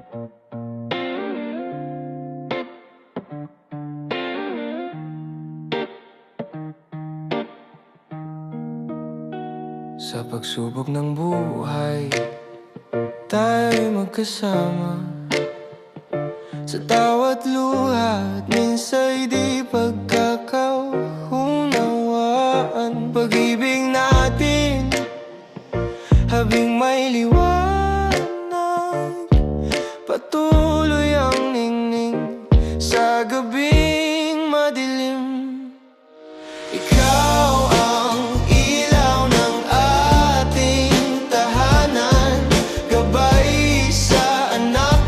Sa pagsubok ng buhay, tayo'y magkasama. Sa tawat luha at minsa'y di pagkakaunawaan. Pag-ibig natin, habing may liwanag, patuloy ang ningning sa gabing madilim. Ikaw ang ilaw ng ating tahanan, gabay sa anak,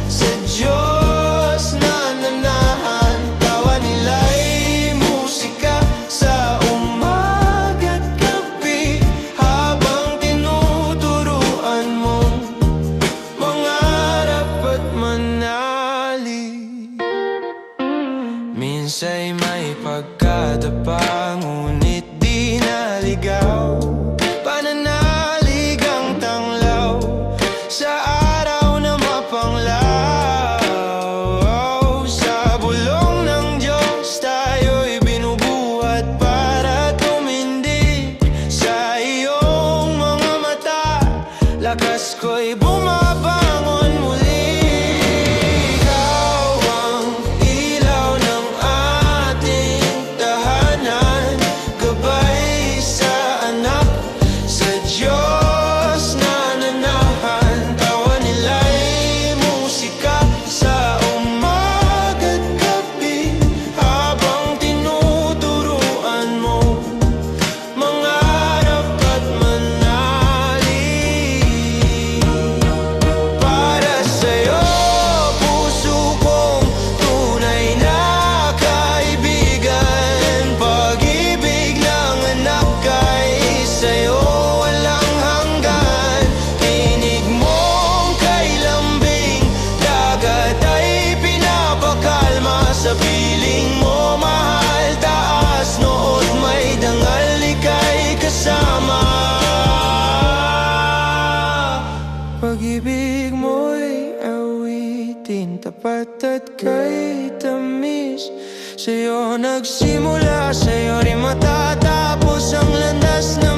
sa Diyos na nanahan. Tawa nila'y musika sa umaga't gabi, habang tinuturuan mong mangarap at manali. Minsa'y may pagkadapa, ngunit di naligaw. Pananalig ang tanglaw sa araw na mapanglaw. Sa bulong ng Diyos tayo'y binubuhat para tumindig. Sa iyong mga mata, lakas ko'y bumabangon muli. Sa piling mo, mahal, taas, nood may dangal, ika'y kasama. Pag-ibig mo'y awitin, tapat at kay tamis. Sa'yo nagsimula, sa'yo rin matatapos ang landas na